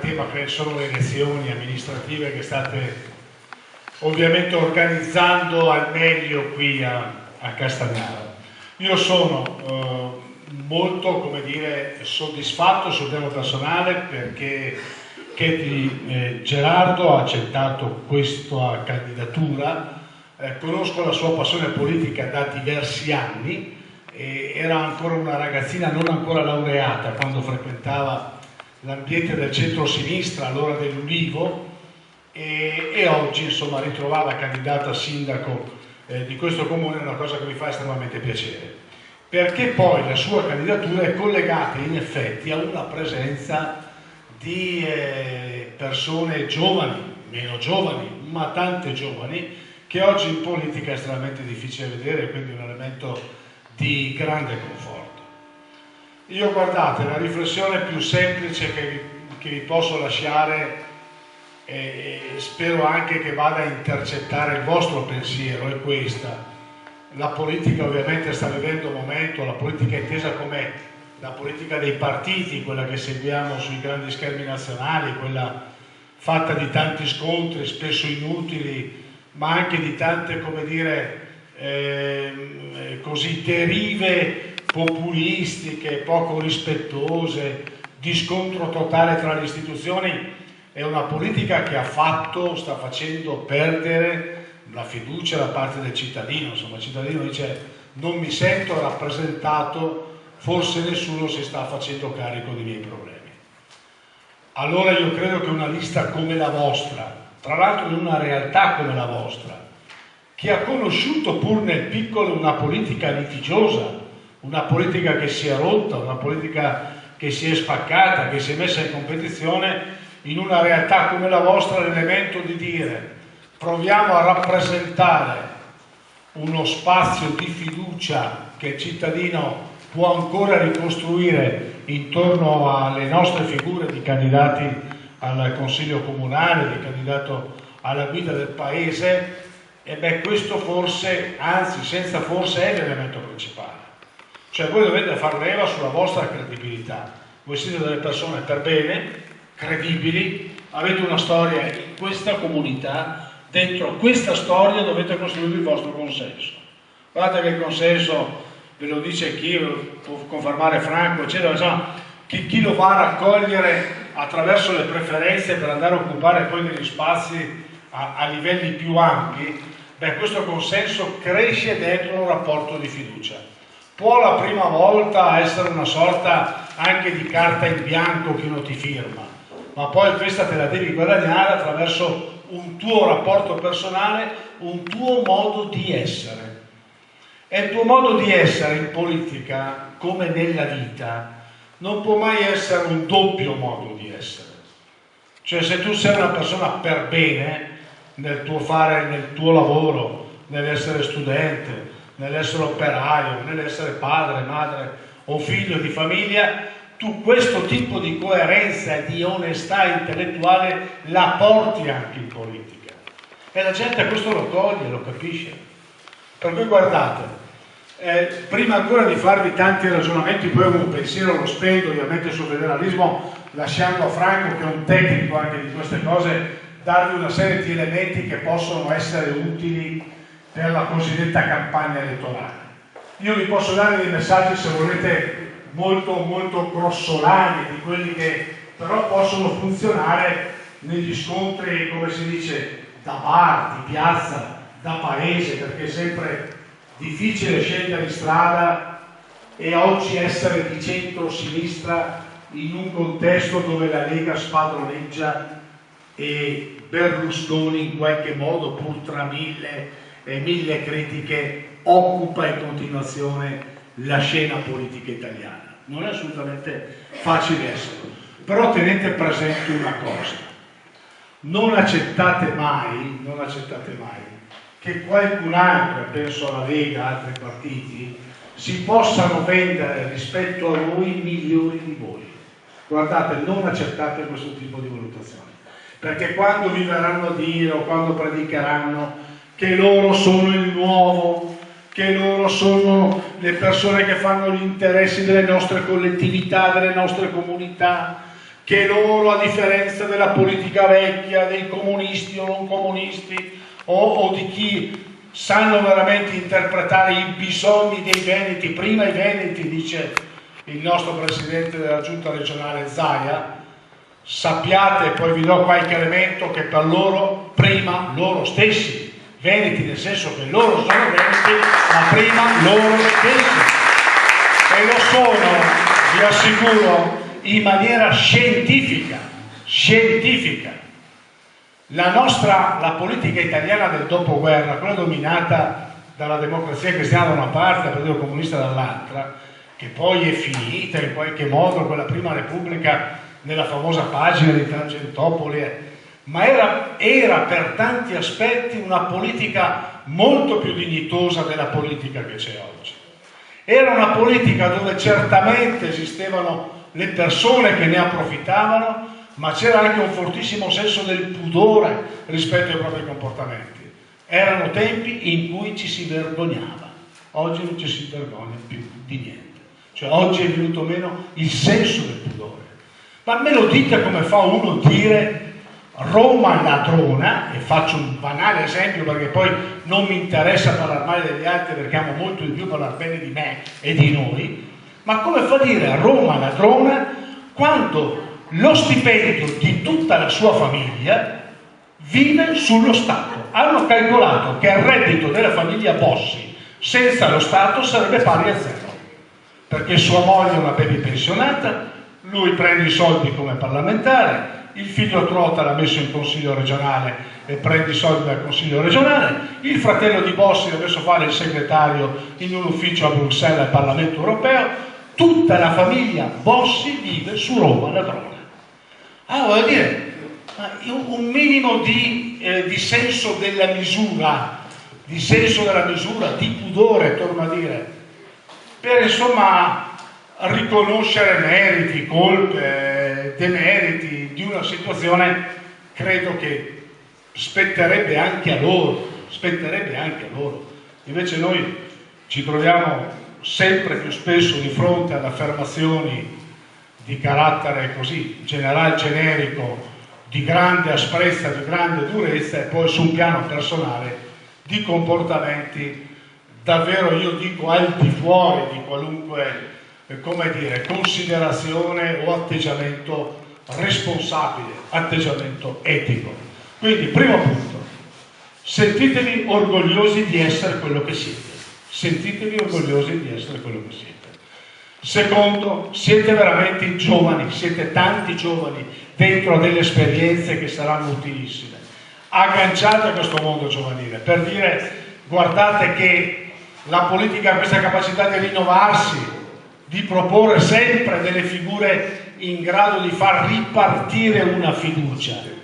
tema che sono le elezioni amministrative che state ovviamente organizzando al meglio qui a Castagnaro. Io sono molto, come dire, soddisfatto sul piano personale perché Chetti Gerardo ha accettato questa candidatura. Conosco la sua passione politica da diversi anni, era ancora una ragazzina non ancora laureata quando frequentava l'ambiente del centro-sinistra, allora dell'Ulivo, e oggi insomma ritrovata candidata a sindaco di questo comune è una cosa che mi fa estremamente piacere, perché poi la sua candidatura è collegata in effetti a una presenza di persone giovani, meno giovani, ma tante giovani, che oggi in politica è estremamente difficile vedere, quindi un elemento di grande conforto. Io, guardate, la riflessione più semplice che vi posso lasciare, e spero anche che vada a intercettare il vostro pensiero, è questa. La politica ovviamente sta vivendo un momento, la politica intesa come la politica dei partiti, quella che seguiamo sui grandi schermi nazionali, quella fatta di tanti scontri, spesso inutili, ma anche di tante, come dire, così derive populistiche, poco rispettose, di scontro totale tra le istituzioni. È una politica che sta facendo perdere la fiducia da parte del cittadino. Insomma, il cittadino dice: non mi sento rappresentato, forse nessuno si sta facendo carico dei miei problemi. Allora io credo che una lista come la vostra, tra l'altro in una realtà come la vostra, che ha conosciuto pur nel piccolo una politica litigiosa, una politica che si è rotta, una politica che si è spaccata, che si è messa in competizione, in una realtà come la vostra l'elemento di dire: proviamo a rappresentare uno spazio di fiducia che il cittadino può ancora ricostruire intorno alle nostre figure di candidati al Consiglio Comunale, di candidato alla guida del Paese. E beh, questo forse, anzi senza forse, è l'elemento principale. Cioè voi dovete far leva sulla vostra credibilità. Voi siete delle persone per bene, credibili, avete una storia in questa comunità, dentro questa storia dovete costruire il vostro consenso. Guardate che il consenso, ve lo dice chi, può confermare Franco, eccetera, insomma, chi lo va a raccogliere attraverso le preferenze per andare a occupare poi degli spazi a livelli più ampi. Beh, questo consenso cresce dentro un rapporto di fiducia. Può la prima volta essere una sorta anche di carta in bianco che uno ti firma, ma poi questa te la devi guadagnare attraverso un tuo rapporto personale, un tuo modo di essere. E il tuo modo di essere in politica, come nella vita, non può mai essere un doppio modo di essere. Cioè, se tu sei una persona per bene nel tuo fare, nel tuo lavoro, nell'essere studente, nell'essere operaio, nell'essere padre, madre o figlio di famiglia, tu questo tipo di coerenza e di onestà intellettuale la porti anche in politica. E la gente questo lo coglie, lo capisce. Per cui guardate, prima ancora di farvi tanti ragionamenti, poi un pensiero lo spendo ovviamente sul federalismo, lasciando a Franco, che è un tecnico anche di queste cose, darvi una serie di elementi che possono essere utili per la cosiddetta campagna elettorale. Io vi posso dare dei messaggi, se volete, molto molto grossolani, di quelli che però possono funzionare negli scontri, come si dice, da bar, di piazza, da paese, perché è sempre difficile scegliere strada e oggi essere di centro-sinistra in un contesto dove la Lega spadroneggia e Berlusconi in qualche modo, pur tra mille critiche, occupa in continuazione la scena politica italiana. Non è assolutamente facile esserlo, però tenete presente una cosa: non accettate mai che qualcun altro, penso alla Lega, altri partiti, si possano vendere rispetto a voi migliori di voi. Guardate, non accettate questo tipo di valutazione, perché quando vi verranno a dire o quando predicheranno che loro sono il nuovo, che loro sono le persone che fanno gli interessi delle nostre collettività, delle nostre comunità, che loro, a differenza della politica vecchia, dei comunisti o non comunisti, o di chi sanno veramente interpretare i bisogni dei veneti, prima i veneti, dice il nostro presidente della giunta regionale Zaia, sappiate, poi vi do qualche elemento, che per loro, prima loro stessi, veneti nel senso che loro sono veneti, ma prima loro stessi, e lo sono, vi assicuro, in maniera scientifica. La politica italiana del dopoguerra, quella dominata dalla Democrazia Cristiana da una parte e dal Partito Comunista dall'altra, che poi è finita in qualche modo con la Prima Repubblica nella famosa pagina di Tangentopoli, ma era per tanti aspetti una politica molto più dignitosa della politica che c'è oggi. Era una politica dove certamente esistevano le persone che ne approfittavano, ma c'era anche un fortissimo senso del pudore rispetto ai propri comportamenti. Erano tempi in cui ci si vergognava, oggi non ci si vergogna più di niente. Cioè oggi è venuto meno il senso del pudore. Ma me lo dite come fa uno a dire Roma ladrona, e faccio un banale esempio perché poi non mi interessa parlare male degli altri perché amo molto di più parlare bene di me e di noi, ma come fa a dire Roma ladrona quando lo stipendio di tutta la sua famiglia vive sullo Stato? Hanno calcolato che il reddito della famiglia Bossi senza lo Stato sarebbe pari a zero, perché sua moglie è una baby pensionata, lui prende i soldi come parlamentare, il figlio Trota l'ha messo in consiglio regionale e prende i soldi dal consiglio regionale, il fratello di Bossi l'ha messo a fare il segretario in un ufficio a Bruxelles al Parlamento europeo. Tutta la famiglia Bossi vive su Roma ladrona. Voglio dire, un minimo di senso della misura, di pudore, torno a dire, per insomma riconoscere meriti, colpe, demeriti di una situazione, credo che spetterebbe anche a loro. Invece noi ci troviamo sempre più spesso di fronte ad affermazioni di carattere così generico, di grande asprezza, di grande durezza, e poi su un piano personale di comportamenti davvero, io dico, al di fuori di qualunque considerazione o atteggiamento responsabile, atteggiamento etico. Quindi, primo punto, sentitevi orgogliosi di essere quello che siete. Secondo, siete veramente giovani, siete tanti giovani dentro a delle esperienze che saranno utilissime. Agganciate a questo mondo giovanile per dire: guardate che la politica ha questa capacità di rinnovarsi, di proporre sempre delle figure in grado di far ripartire una fiducia.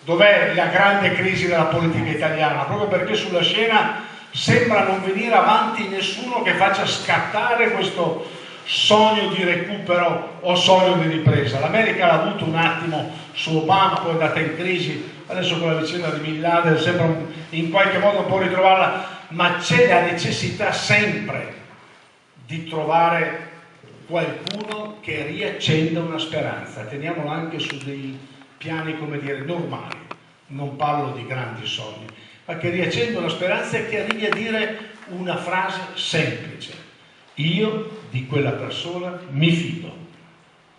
Dov'è la grande crisi della politica italiana? Proprio perché sulla scena sembra non venire avanti nessuno che faccia scattare questo sogno di recupero o sogno di ripresa. L'America l'ha avuto un attimo su Obama, poi è andata in crisi, adesso con la vicenda di Bin Laden sembra in qualche modo un po' ritrovarla, ma c'è la necessità sempre di trovare qualcuno che riaccenda una speranza. Teniamolo anche su dei piani, come dire, normali, non parlo di grandi sogni, ma che riaccenda una speranza e che arrivi a dire una frase semplice: io di quella persona mi fido,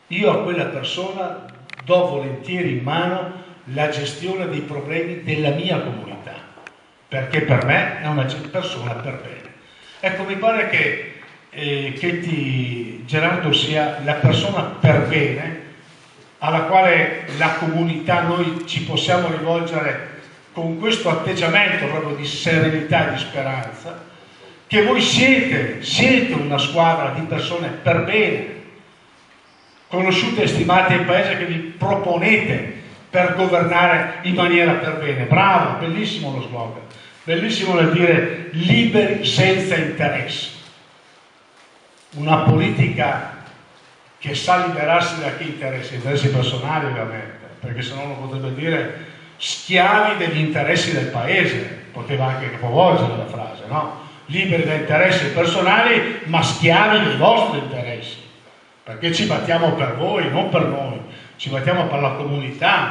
io a quella persona do volentieri in mano la gestione dei problemi della mia comunità, perché per me è una persona per bene. Ecco, mi pare che Gerardo sia la persona per bene alla quale la comunità, noi ci possiamo rivolgere con questo atteggiamento proprio di serenità e di speranza, che voi siete una squadra di persone per bene, conosciute e stimate in paese, che vi proponete per governare in maniera per bene. Bravo, bellissimo lo slogan, bellissimo nel dire liberi senza interessi. Una politica che sa liberarsi da chi interessi personali, ovviamente, perché se no non potrebbe dire schiavi degli interessi del paese, poteva anche capovolgere la frase, no? Liberi da interessi personali, ma schiavi dei vostri interessi, perché ci battiamo per voi, non per noi, ci battiamo per la comunità,